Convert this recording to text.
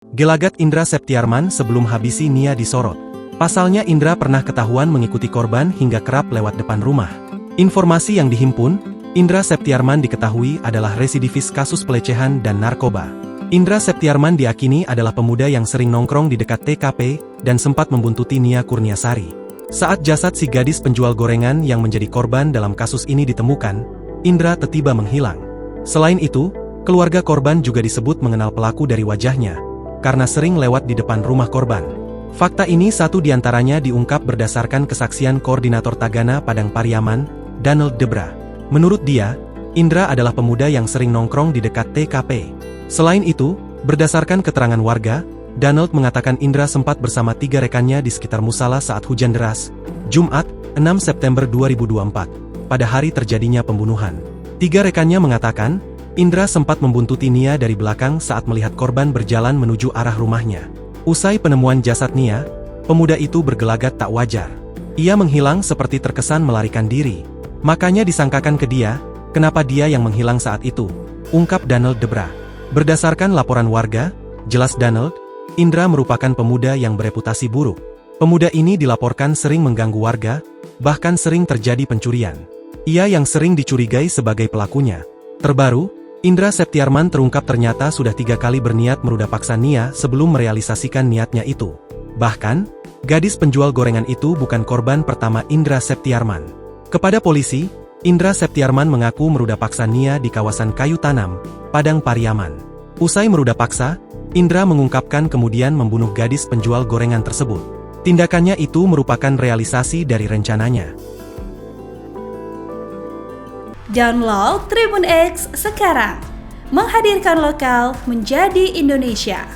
Gelagat Indra Septiarman sebelum habisi Nia disorot. Pasalnya Indra pernah ketahuan mengikuti korban hingga kerap lewat depan rumah. Informasi yang dihimpun, Indra Septiarman diketahui adalah residivis kasus pelecehan dan narkoba. Indra Septiarman diakini adalah pemuda yang sering nongkrong di dekat TKP dan sempat membuntuti Nia Kurniasari. Saat jasad si gadis penjual gorengan yang menjadi korban dalam kasus ini ditemukan, Indra tiba-tiba menghilang. Selain itu, keluarga korban juga disebut mengenal pelaku dari wajahnya, karena sering lewat di depan rumah korban. Fakta ini satu diantaranya diungkap berdasarkan kesaksian Koordinator Tagana Padang Pariaman, Donald Debra. Menurut dia, Indra adalah pemuda yang sering nongkrong di dekat TKP. Selain itu, berdasarkan keterangan warga, Donald mengatakan Indra sempat bersama 3 rekannya di sekitar musala saat hujan deras, Jumat, 6 September 2024, pada hari terjadinya pembunuhan. 3 rekannya mengatakan, Indra sempat membuntuti Nia dari belakang saat melihat korban berjalan menuju arah rumahnya. Usai penemuan jasad Nia, pemuda itu bergelagat tak wajar. Ia menghilang seperti terkesan melarikan diri. Makanya disangkakan ke dia, kenapa dia yang menghilang saat itu, ungkap Donald Debra. Berdasarkan laporan warga, jelas Donald, Indra merupakan pemuda yang bereputasi buruk. Pemuda ini dilaporkan sering mengganggu warga, bahkan sering terjadi pencurian. Ia yang sering dicurigai sebagai pelakunya. Terbaru, Indra Septiarman terungkap ternyata sudah 3 kali berniat meruda paksa Nia sebelum merealisasikan niatnya itu. Bahkan, gadis penjual gorengan itu bukan korban pertama Indra Septiarman. Kepada polisi, Indra Septiarman mengaku meruda paksa Nia di kawasan Kayu Tanam, Padang Pariaman. Usai meruda paksa, Indra mengungkapkan kemudian membunuh gadis penjual gorengan tersebut. Tindakannya itu merupakan realisasi dari rencananya. Download Tribun X sekarang, menghadirkan lokal menjadi Indonesia.